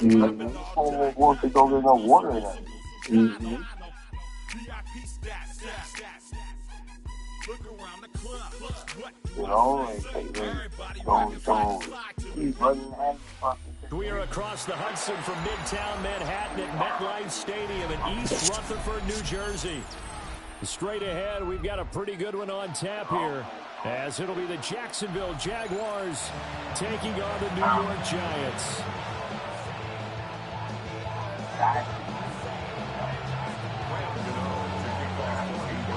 Once they don't get enough water in it. You know, We are across the Hudson from Midtown Manhattan at MetLife Stadium in East Rutherford, New Jersey. Straight ahead, we've got a pretty good one on tap here, as it'll be the Jacksonville Jaguars taking on the New York Giants.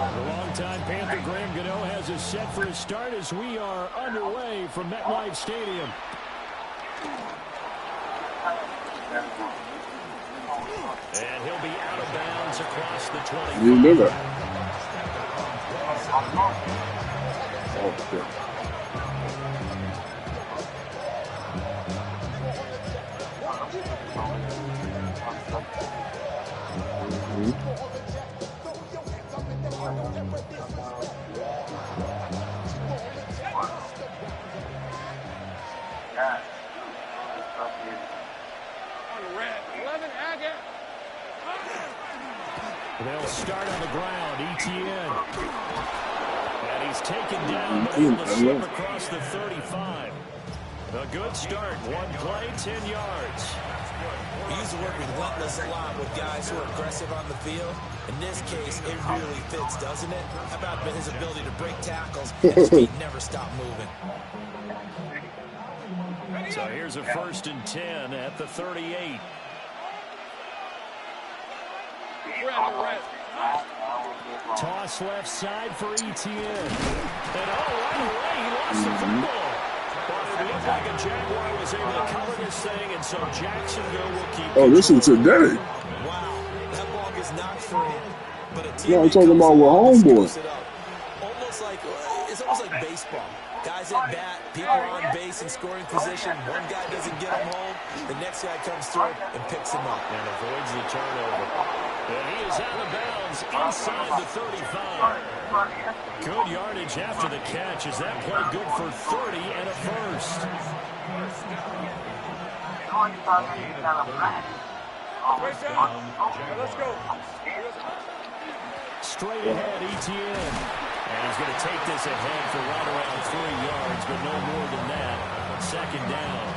The longtime Panther Graham Gano has us set for a start as we are underway from MetLife Stadium. And he'll be out of bounds across the 20. Remember. They'll start on the ground, ETN. And he's taken down, but able to slip across the 35. A good start, one play, 10 yards. We used to work relentless a lot with guys who are aggressive on the field. In this case, it really fits, doesn't it? How about his ability to break tackles and his feet never stop moving? So here's a 1st and 10 at the 38. Toss left side for ETN. And right away, he lost the football. But it looked like a Jaguar was able to cover this thing, and so Jacksonville will keep control. This is today. Wow, that ball gets knocked free. But a team I'm talking about with homeboy. It's almost like baseball. Guys at bat, people are on base in scoring position. One guy doesn't get him home. The next guy comes through and picks him up. And avoids the turnover. And he is out of bounds inside the 35. Good yardage after the catch. Is that play good for 30 and a first? Let's go. Straight ahead, ETN. And he's going to take this ahead for right around 3 yards, but no more than that. 2nd down.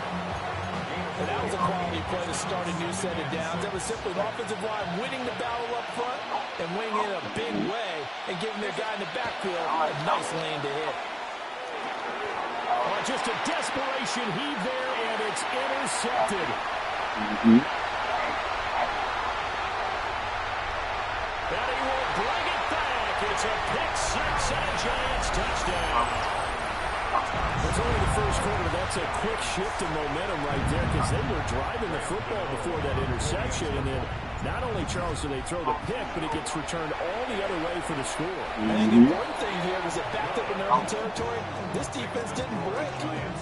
And that was a quality play to start a new set of downs. That was simply an offensive line winning the battle up front and winning it a big way and giving their guy in the backfield a nice lane to hit. Oh, just a desperation heave there, and it's intercepted. And he will bring it back. It's a pick six and a Giants touchdown. It's only the first quarter, but that's a quick shift in momentum right there because they were driving the football before that interception. And then not only, Charles, do they throw the pick, but it gets returned all the other way for the score. I think the important thing here was it backed up in their own territory. This defense didn't break.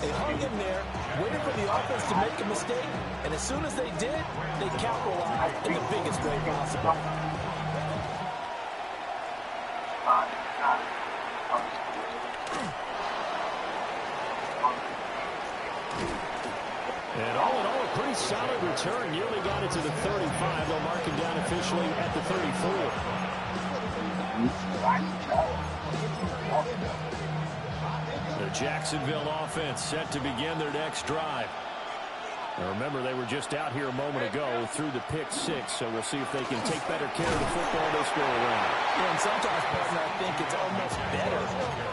They hung in there, waited for the offense to make a mistake, and as soon as they did, they capitalized in the biggest way possible. And all in all, a pretty solid return. Nearly got it to the 35. They'll mark him down officially at the 34. The Jacksonville offense set to begin their next drive. Now remember, they were just out here a moment ago through the pick six, so we'll see if they can take better care of the football this go around. Yeah, and sometimes, partner, I think it's almost better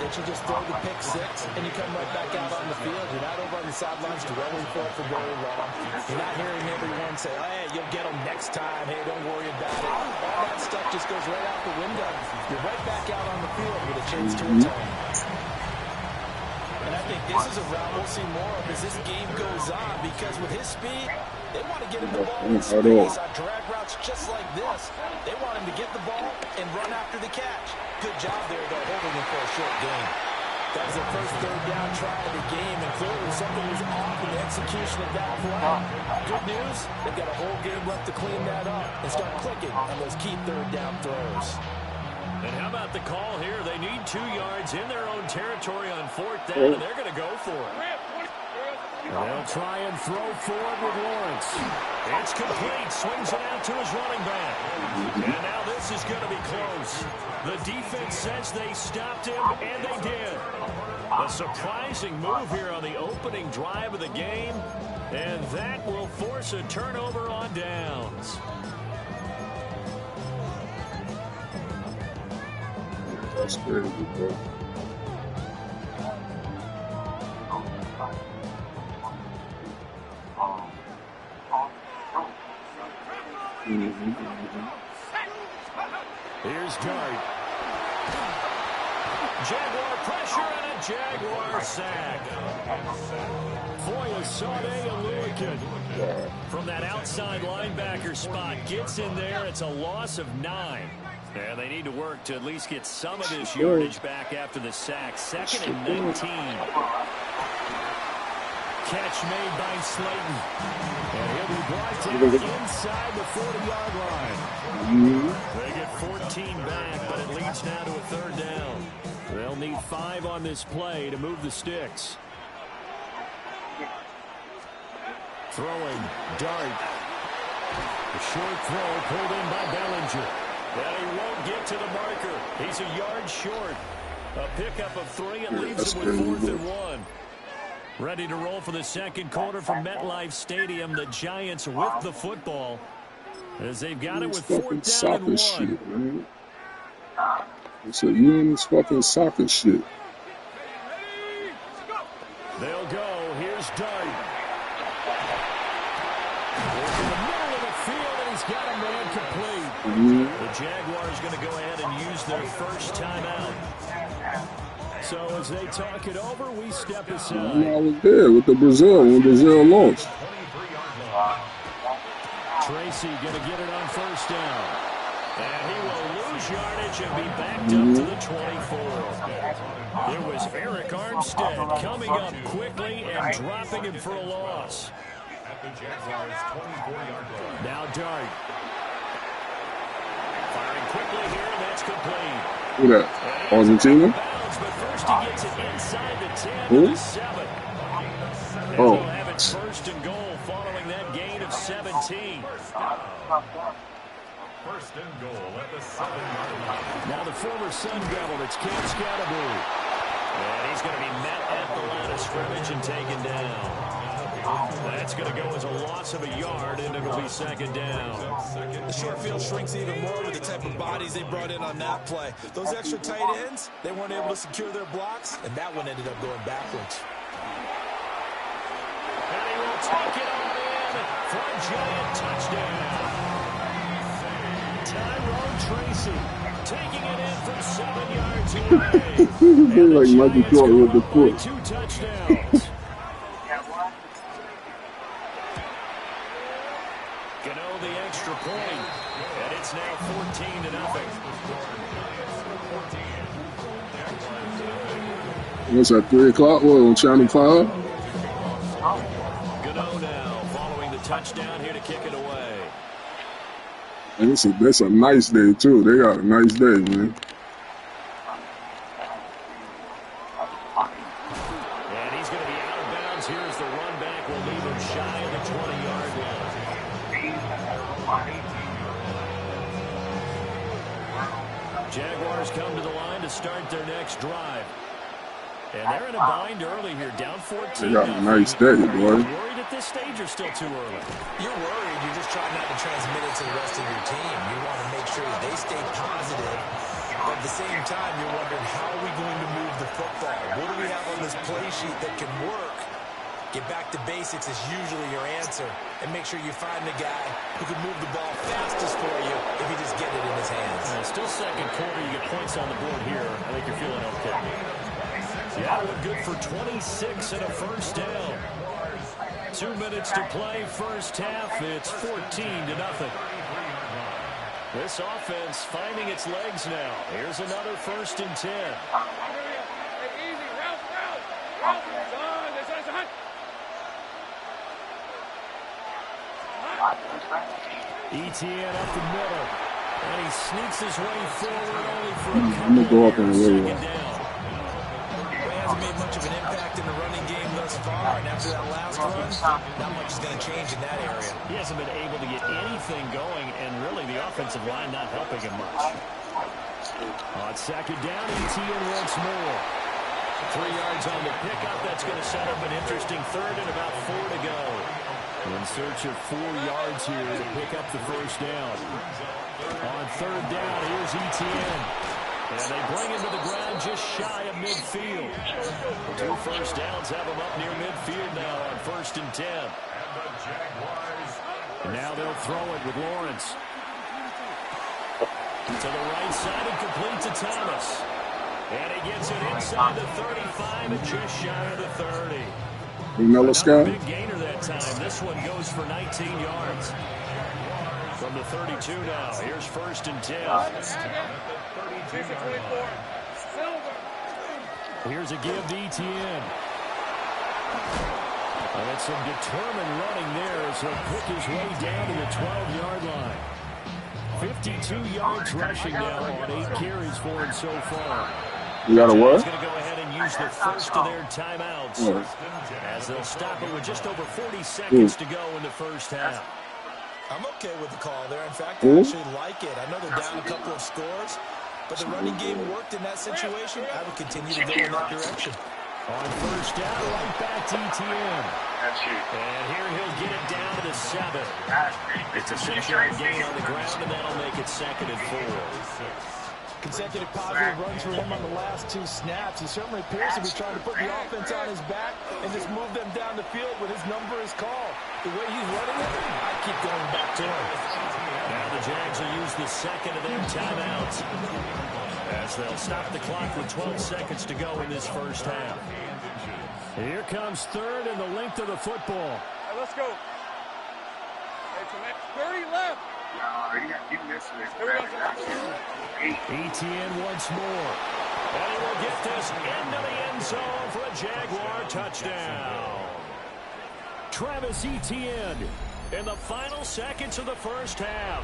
that you just throw the pick six and you come right back out on the field. You're not over on the sidelines dwelling for it for very long. You're not hearing everyone say, oh, hey, you'll get them next time. Hey, don't worry about it. All that stuff just goes right out the window. You're right back out on the field with a chance to return. And I think this is a route we'll see more of as this game goes on, because with his speed, they want to get him the ball in space on drag routes just like this. They want him to get the ball and run after the catch. Good job there, though, holding him for a short gain. That was the first third down try of the game, and clearly something was off in the execution of that play. Good news, they've got a whole game left to clean that up and start clicking on those key third down throws. And how about the call here? They need 2 yards in their own territory on 4th down, and they're going to go for it. And they'll try and throw forward with Lawrence. It's complete. Swings it out to his running back. And now this is going to be close. The defense says they stopped him, and they did. A surprising move here on the opening drive of the game, and that will force a turnover on downs. That's crazy, bro. Here's Dart. Jaguar pressure and a Jaguar sack. Foya Sade Aluakin from that outside linebacker spot gets in there. It's a loss of 9. And they need to work to at least get some of this yardage back after the sack. 2nd and 19. Catch made by Slayton. And he'll be brought down inside the 40-yard line. They get 14 back, but it leads now to a 3rd down. They'll need 5 on this play to move the sticks. Throwing, Dart. A short throw pulled in by Bellinger. And he won't get to the marker. He's a yard short. A pickup of 3 and leaves him with 4th and 1. Ready to roll for the second quarter from MetLife Stadium. The Giants with the football as they've got it with 4th down and 1. Shit, man. It's a this fucking soccer shit. They'll go. Here's Dart. In the middle of the field, and he's got a man complete. The Jaguars going to go ahead and use their first timeout. So as they talk it over, we step aside. I was there with the Brazil when Brazil lost. Tracy going to get it on 1st down. And he will lose yardage and be backed up to the 24. It was Eric Armstead coming up quickly and dropping him for a loss. Now Dart. Firing quickly here, and that's complete. Who that? Argentina? But first he gets it inside the 10 Who? to the 7. And Oh. they'll have it 1st and goal following that gain of 17. 1st and goal at the 7-yard line. Now the former Sun Devil, it's Cam Scatterbury. And he's going to be met at the line of scrimmage and taken down. That's going to go as a loss of a yard, and it'll be 2nd down. The short field shrinks even more with the type of bodies they brought in on that play. Those extra tight ends, they weren't able to secure their blocks, and that one ended up going backwards. And he will take it on in for a giant touchdown. Tyrone Tracy taking it in from 7 yards away. They're like Michael Jordan with the foot. 2 touchdowns. Gano the extra point, and it's now 14-0. What's that, 3 o'clock? What, on Channel 5? Gano now following the touchdown here to kick it away. And that's a nice day, too. They got a nice day, man. And he's going to be out of bounds here as the run back will leave him shy of the 20-yard line. Jaguars come to the line to start their next drive. And they're in a bind early here, down 14. They got a nice day, boy. Worried at this stage or still too early? You're worried. You're just trying not to transmit it to the rest of your team. You want to make sure that they stay positive. But at the same time, you're wondering, how are we going to move the football? What do we have on this play sheet that can work? Get back to basics is usually your answer. And make sure you find the guy who can move the ball fastest for you if you just get it in his hands. Still second quarter. You get points on the board here. I think you're feeling okay. Seattle good for 26 and a 1st down. 2 minutes to play, first half. It's 14-0. This offense finding its legs now. Here's another 1st and 10. Etienne up the middle. And he sneaks his way forward only for a couple I'm going to go up of on the yards. radio. 2nd down. Hasn't made much of an impact in the running game thus far, and after that last run, not much is going to change in that area. He hasn't been able to get anything going, and really the offensive line not helping him much. On second down, ETN once more. 3 yards on the pickup. That's going to set up an interesting third and about 4 to go. In search of 4 yards here to pick up the first down. On third down, here's ETN. And they bring him to the ground just shy of midfield. 2 first downs have him up near midfield now on 1st and 10. And now they'll throw it with Lawrence. To the right side and complete to Thomas. And he gets it inside the 35 and just shy of the 30. Another big gainer that time. This one goes for 19 yards. From the 32 now. Here's 1st and 10. Here's a give to ETN. And it's some determined running there as he'll pick his way down to the 12-yard line. 52 yards rushing now on 8 carries for him so far. You got a what? He's going to go ahead and use the first of their timeouts as they'll stop it with just over 40 seconds to go in the first half. I'm okay with the call there. In fact, I actually like it. I know they're down a couple of scores, but the running game worked in that situation. I would continue to go in that direction. On first down, right back to ETN. And here he'll get it down to the 7. It's a 6-yard gain on the ground, and that'll make it 2nd and 4. Consecutive positive runs for him on the last 2 snaps. He certainly appears to be trying to put the offense on his back and just move them down the field when his number is called. The way he's running it, I keep going back to him. Now the Jags will use the 2nd of their timeouts as they'll stop the clock with 12 seconds to go in this first half. Here comes 3rd and the length of the football. All right, let's go. Hey, to next 30 left. ETN once more. And he will get this into the end zone for a Jaguar touchdown. Travis Etienne in the final seconds of the first half.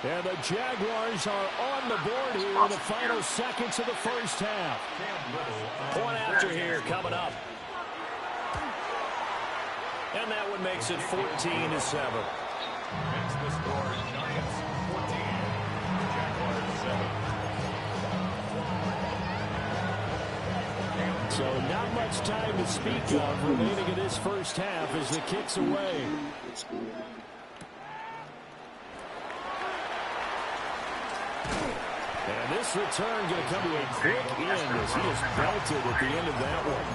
And the Jaguars are on the board here in the final seconds of the first half. Point after here coming up. And that one makes it 14-7. Makes the score Giants 14, Jaguars 7. So not much time to speak of remaining in this first half as the kick's away. And this return going to come to a quick end as he is belted at the end of that one.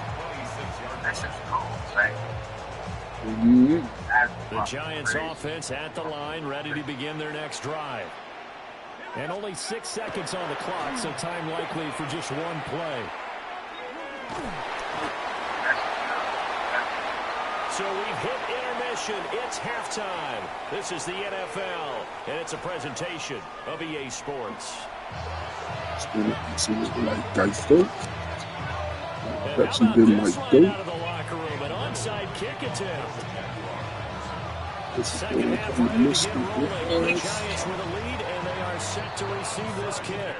That's just cool, right? The Giants offense at the line, ready to begin their next drive. And only 6 seconds on the clock, so time likely for just one play. So we've hit intermission. It's halftime. This is the NFL, and it's a presentation of EA Sports. See what like guys do. Perhaps he didn't like go. Out of the locker room, an onside kick attempt. Second half ready to get rolling. The Giants with a lead, and they are set to receive this kick.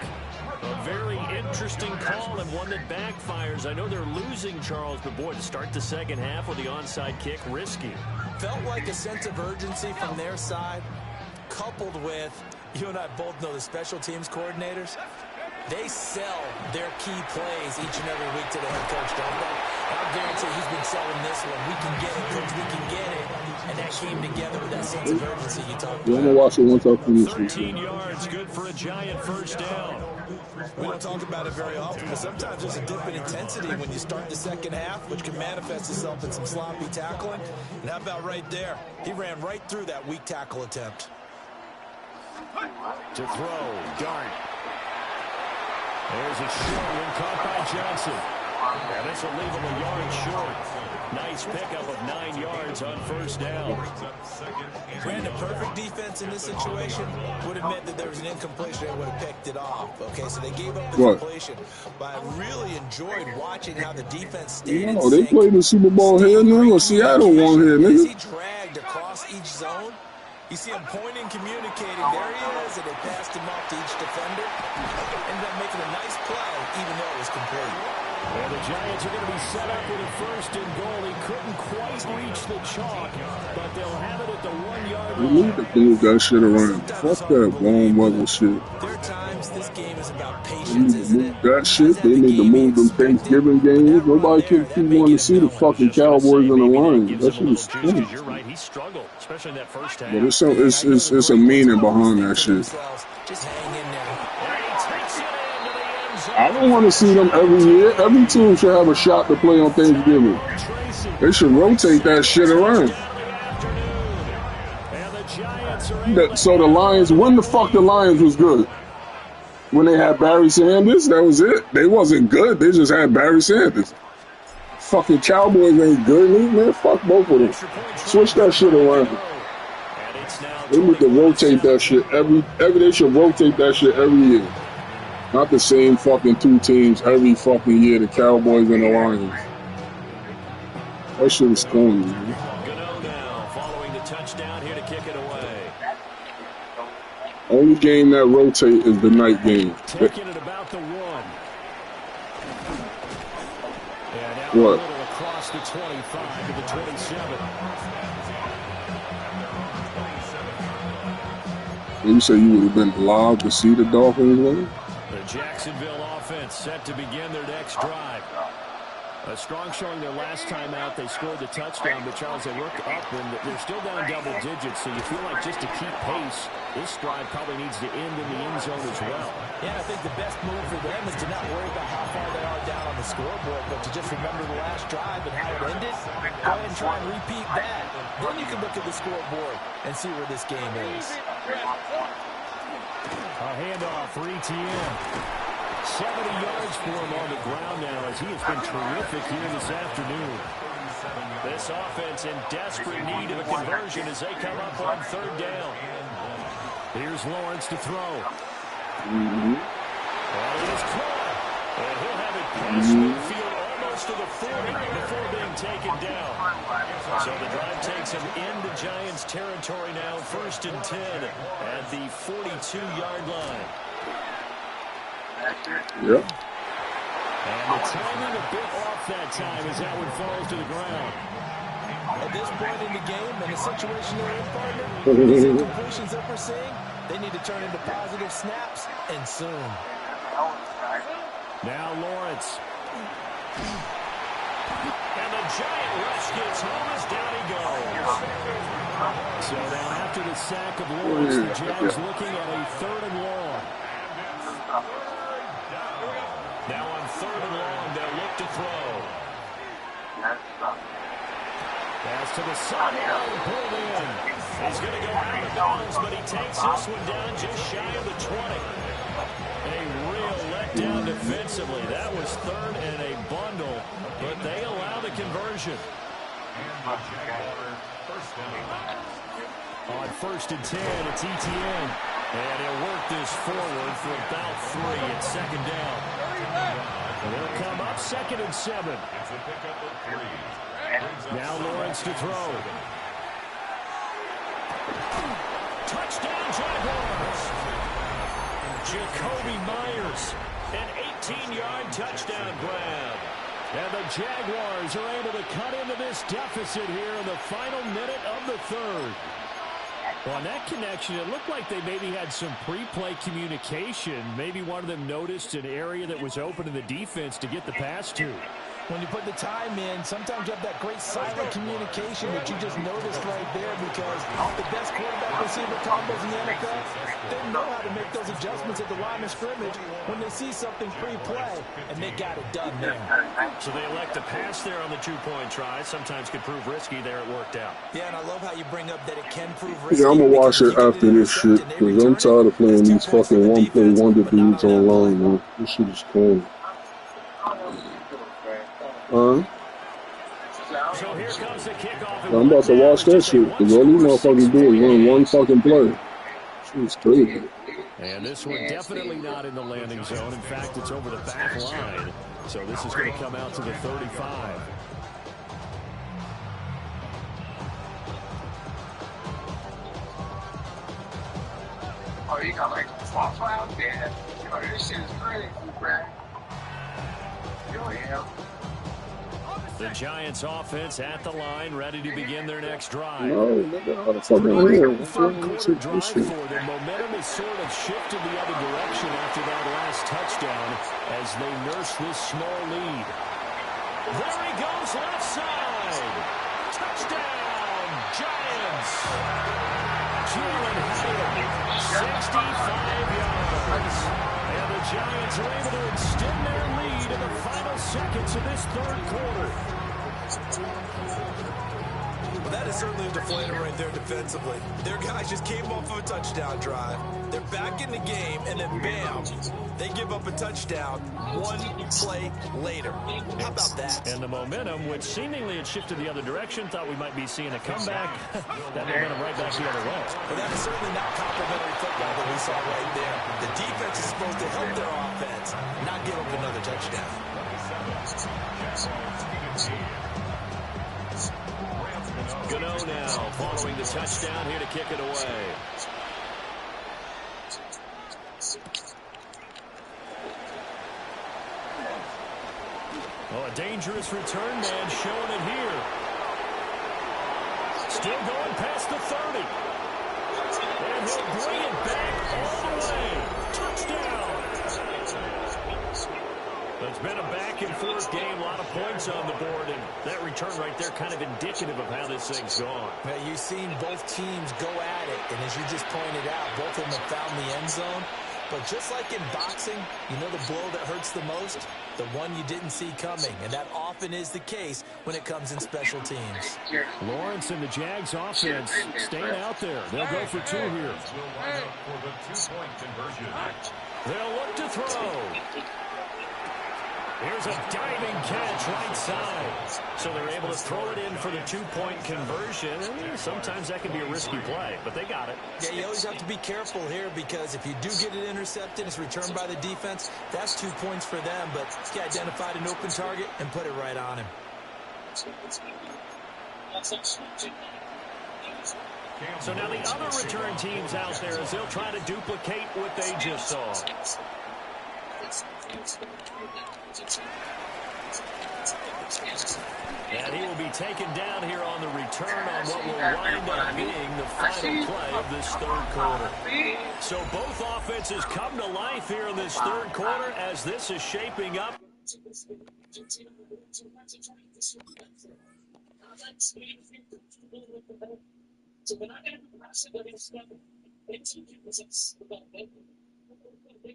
A very interesting call and one that backfires. I know they're losing, Charles, but boy, to start the second half with the onside kick, risky. Felt like a sense of urgency from their side, coupled with, you and I both know the special teams coordinators. They sell their key plays each and every week to the head coach, don't they? I guarantee he's been selling this one. We can get it, coach. We can get it. And that came together with that sense of urgency you talked about. I'm going to watch it once I finish. 13 yards, good for a Giant first down. We don't talk about it very often, but sometimes there's a dip in intensity when you start the second half, which can manifest itself in some sloppy tackling. And how about right there? He ran right through that weak tackle attempt. To throw, Dart. There's a short one caught by Johnson. And this will leave him a yard short. Nice pickup of 9 yards on first down. Ran a perfect defense in this situation. Would have meant that there was an incompletion and would have picked it off. Okay, so they gave up the completion. But I really enjoyed watching how the defense stayed in sync. They played the Super Bowl here now, or Seattle won here, nigga. As he dragged across each zone, you see him pointing, communicating. There he is, and they passed him off to each defender. Ended up making a nice play, even though it was complete. And the Giants are going to be set up with a first and goal. He couldn't quite reach the chalk, but they'll have it at the 1-yard line. We need to move that shit around. Fuck that warm weather shit. There are times this game is about They patience, need to isn't move it? that shit. They need to move them Thanksgiving games. Nobody keep wanting to see the fucking Cowboys and the Lions. That shit is funny. You're right. He struggled, especially in that first half. But it's a meaning behind that shit. Just hang in there. And he takes it into the end zone. I don't want to see them every year. Every team should have a shot to play on Thanksgiving. They should rotate that shit around. So the Lions, when the fuck the Lions was good? When they had Barry Sanders, that was it. They wasn't good. They just had Barry Sanders. Fucking Cowboys ain't good, man. Fuck both of them. Switch that shit around. They need to rotate that shit every they should rotate that shit every year. Not the same fucking two teams every fucking year, the Cowboys and the Lions. That shit is corny, man. Gano now following the touchdown here to kick it away. Only game that rotate is the night game. Taking it about the 1. And out What? a little across the 25 to the 27. You say you would have been alive to see the Dolphins win? The Jacksonville offense set to begin their next drive. A strong showing their last time out. They scored the touchdown, but Charles, they look up and they're still down double digits, so you feel like just to keep pace, this drive probably needs to end in the end zone as well. Yeah, I think the best move for them is to not worry about how far they are down on the scoreboard, but to just remember the last drive and how it ended. Go ahead and try and repeat that. Then you can look at the scoreboard and see where this game is. A handoff for ETN. 70 yards for him on the ground now as he has been terrific here this afternoon. This offense in desperate need of a conversion as they come up on 3rd down. Here's Lawrence to throw. And it is caught. And he'll have it past midfield almost to the 40 before being taken down. So the drive takes him into Giants territory now, 1st and 10 at the 42-yard line. Yep. And the timing a bit off that time as that one falls to the ground. At this point in the game, and the situation they're in, partner, these incompletions that we're seeing, they need to turn into positive snaps, and soon. Now Lawrence. And the giant rush gets home as down he goes. So now after the sack of Lawrence, the Jags looking at a 3rd and long. Now on 3rd and long, they'll look to throw. Pass to the sideline, pulled in. He's going to go out of bounds, but he takes this one down just shy of the 20. A real letdown defensively. That was 3rd and a bundle, but they allow the conversion. On 1st and 10, it's ETN. And he'll work this forward for about 3 at 2nd down. And they'll come up 2nd and 7. Now Lawrence to throw. Touchdown Jaguars. Jacoby Myers, an 18-yard touchdown grab. And the Jaguars are able to cut into this deficit here in the final minute of the 3rd. Well, on that connection, it looked like they maybe had some pre-play communication. Maybe one of them noticed an area that was open in the defense to get the pass to. When you put the time in, sometimes you have that great silent communication that you just noticed right there, because the best quarterback receiver combos in the NFL, they know how to make those adjustments at the line of scrimmage when they see something pre-play, and they got it done there. So they elect to pass there on the 2-point try. Sometimes could prove risky. There it worked out. Yeah, and I love how you bring up that it can prove risky. Yeah, I'm gonna watch it after this shit, because I'm tired of playing these fucking one-play wonder dudes online, man. This shit is cool. So here comes the kickoff. I'm about to watch that shit, because all these motherfuckers do is run one fucking play. Shit's crazy. And this one definitely not in the landing zone. In fact, it's over the back line. So this is going to come out to the 35. Oh, you got like 12 out there. You know, this shit is crazy, bro. You know The Giants offense at the line, ready to begin their next drive. No, nigga, how the fuck am I here? Third quarter drive for them. Momentum has sort of shifted the other direction after that last touchdown as they nurse this small lead. There he goes, left side. Touchdown, Giants. Jalen Hyatt, 65 yards. And the Giants are able to extend their lead in the final seconds of this third quarter. Well, that is certainly a deflator right there defensively. Their guys just came off of a touchdown drive. They're back in the game, and then bam, they give up a touchdown one play later. How about that? And the momentum, which seemingly had shifted the other direction, thought we might be seeing a comeback. That momentum right back the other way. Well, that is certainly not complimentary football that we saw right there. The defense is supposed to help their offense, not give up another touchdown. Gano now following the touchdown here to kick it away. Oh, a dangerous return man showing it here. Still going past the 30. And he'll bring it back all the way. Touchdown. It's been a back-and-forth game, a lot of points on the board, and that return right there kind of indicative of how this thing's gone. Now, you've seen both teams go at it, and as you just pointed out, both of them have found the end zone. But just like in boxing, you know the blow that hurts the most? The one you didn't see coming, and that often is the case when it comes in special teams. Lawrence and the Jags offense staying out there. They'll go for two here. They'll look to throw. Here's a diving catch right side. So they're able to throw it in for the two-point conversion. And sometimes that can be a risky play, but they got it. Yeah, you always have to be careful here because if you do get it intercepted, it's returned by the defense. That's 2 points for them, but he identified an open target and put it right on him. So now the other return teams out there as they'll try to duplicate what they just saw. And he will be taken down here on the return on what will wind up being the final play of this third quarter. So both offenses come to life here in this third quarter as this is shaping up.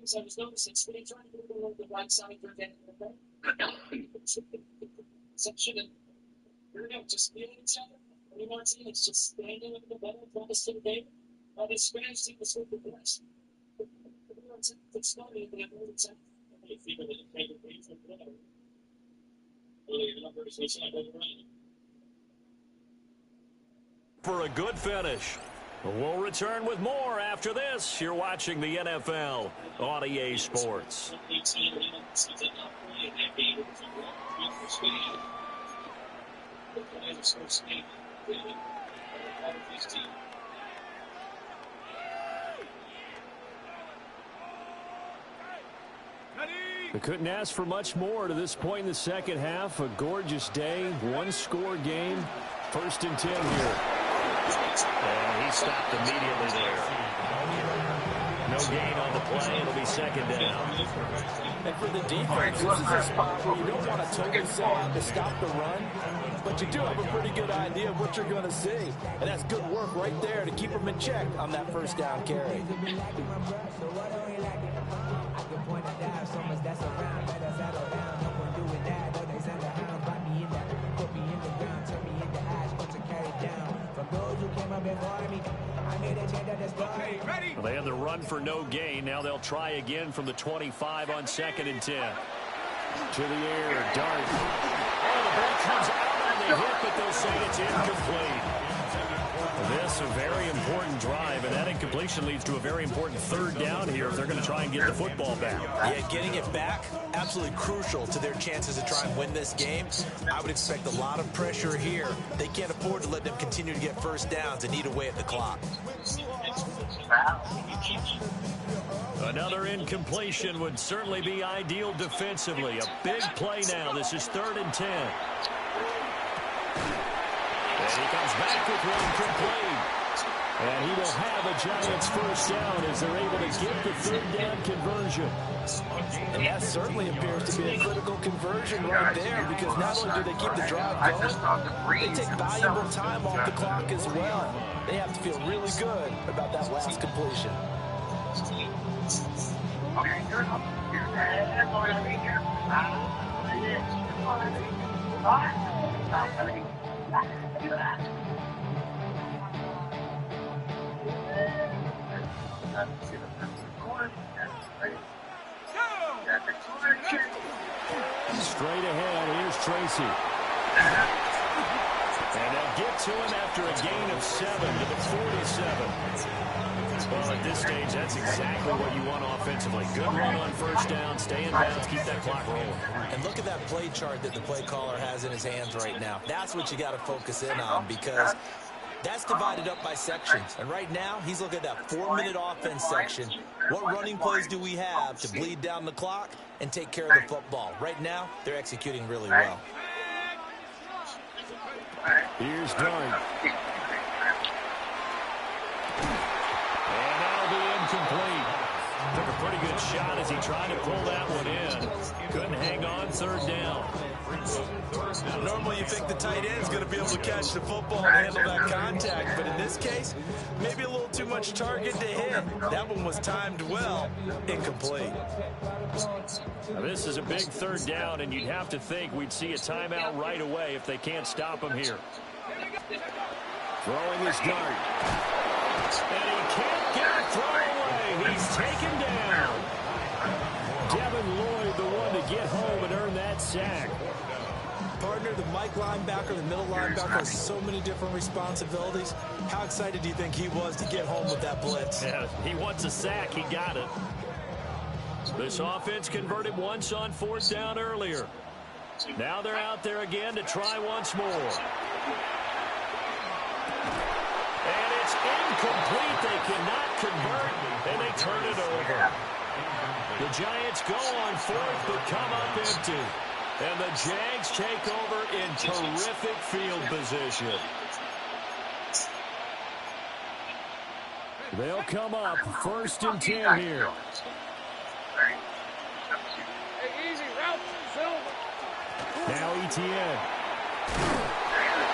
I was noticing, so they trying to move along the right side for the section and here we go, just feeling each other. You know what I'm saying? It's just standing over the ball, trying to sit there. They scratch to the super press. It's funny, they have no time. They figure that they can breathe from whatever. Early numbers, it's not going around. For a good finish. We'll return with more after this. You're watching the NFL on EA Sports. We couldn't ask for much more to this point in the second half. A gorgeous day, one-score game. 1st and 10 here. And he stopped immediately there. No gain on the play. It'll be second down. And for the defense, this is a spot where you don't want to totally sell out to stop the run, but you do have a pretty good idea of what you're going to see. And that's good work right there to keep them in check on that first down carry. Well, they had the run for no gain. Now they'll try again from the 25 on 2nd and 10. To the air, dart. Oh, the ball comes out on the hit, but they'll say it's incomplete. This a very important drive, and that incompletion leads to a very important third down here if they're going to try and get the football back. Yeah, getting it back, absolutely crucial to their chances to try and win this game. I would expect a lot of pressure here. They can't afford to let them continue to get first downs and eat away at the clock. Another incompletion would certainly be ideal defensively. A big play now. This is 3rd and 10. And he comes back with one complete. And he will have a Giants first down as they're able to get the 3rd down conversion. And that certainly appears to be a critical conversion right there, because not only do they keep the drive going, they take valuable time off the clock as well. They have to feel really good about that last completion. Straight ahead, here's Tracy. And they'll get to him after a gain of 7 to the 47. Well, at this stage, that's exactly what you want offensively. Good run on first down, stay in bounds, keep that clock rolling. And look at that play chart that the play caller has in his hands right now. That's what you got to focus in on, because that's divided up by sections. And right now, he's looking at that 4-minute offense section. What running plays do we have to bleed down the clock and take care of the football? Right now, they're executing really well. Here's Dart. And that'll be incomplete. Took a pretty good shot as he tried to pull that one in. Couldn't hang on, 3rd down. Normally you think the tight end's going to be able to catch the football and handle that contact, but in this case, maybe a little too much target to hit. That one was timed well. Incomplete. Now this is a big 3rd down, and you'd have to think we'd see a timeout right away if they can't stop him here. Throwing his Dart. And he can't get a throw away. He's taken down. Devin Lloyd, the one to get home and earn that sack. Partner, the Mike linebacker, the middle linebacker has so many different responsibilities. How excited do you think he was to get home with that blitz? Yeah, he wants a sack. He got it. This offense converted once on 4th down earlier. Now they're out there again to try once more. And it's incomplete. They cannot convert, and they turn it over. The Giants go on 4th, but come up empty. And the Jags take over in terrific field position. They'll come up 1st and 10 here. Hey, easy, route, Silver. Now ETN.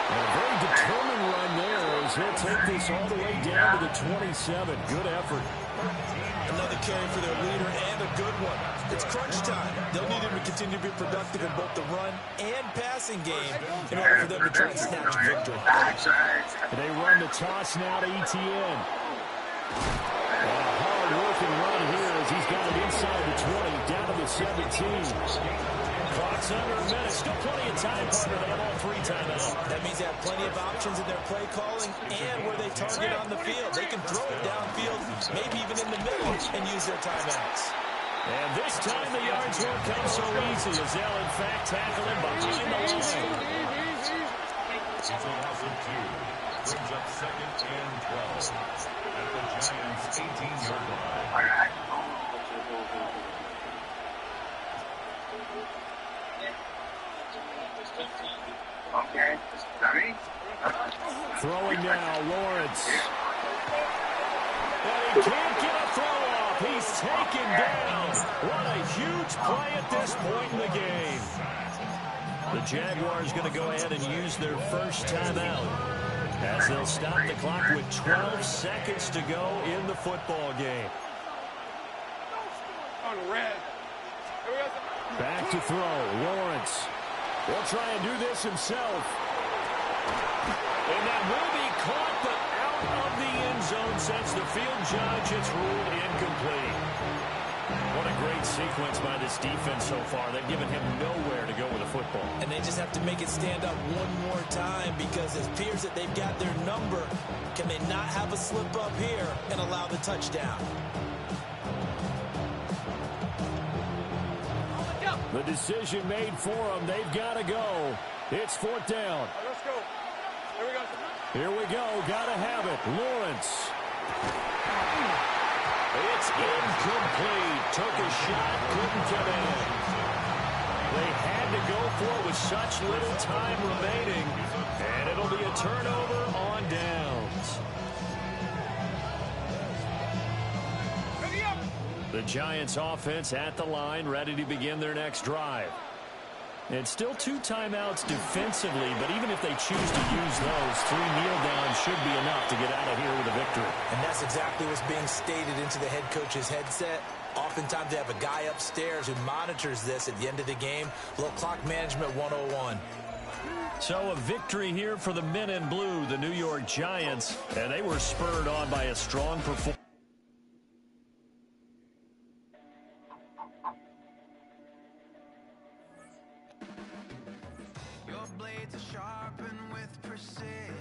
And a very determined run there as he'll take this all the way down to the 27. Good effort. Another carry for their leader, and a good one. It's crunch time. They'll need him to continue to be productive in both the run and passing game in order for them to try and snatch a victory. They run the toss now to ETN. And a hard-working run here as he's got it inside the 20, down to the 17. Clock's under a minute. Still plenty of time, partner. They have all 3 timeouts. That means they have plenty of options in their play calling and where they target on the field. They can throw it downfield, maybe even in the middle, and use their timeouts. And this time the yards won't come so easy as they'll, in fact, tackle him behind the line. 2002 brings up 2nd and 12 at the Giants' 18-yard line. Okay, ready? Throwing now, Lawrence. And he can't get a throw off. He's taken down. What a huge play at this point in the game. The Jaguars going to go ahead and use their first timeout as they'll stop the clock with 12 seconds to go in the football game. On red. Back to throw, Lawrence. He'll try and do this himself. And that will be caught, but out of the end zone since the field judge has ruled incomplete. What a great sequence by this defense so far. They've given him nowhere to go with the football. And they just have to make it stand up one more time, because it appears that they've got their number. Can they not have a slip up here and allow the touchdown? The decision made for them. They've got to go. It's 4th down. Let's go. Here we go. Here we go. Got to have it. Lawrence. It's It's incomplete. Took a shot, couldn't get in. They had to go for it with such little time remaining, and it'll be a turnover on downs. The Giants offense at the line, ready to begin their next drive. It's still 2 timeouts defensively, but even if they choose to use those, 3 kneel downs should be enough to get out of here with a victory. And that's exactly what's being stated into the head coach's headset. Oftentimes they have a guy upstairs who monitors this at the end of the game. A little clock management 101. So a victory here for the men in blue, the New York Giants, and they were spurred on by a strong performance. Your blades are sharpened with precision.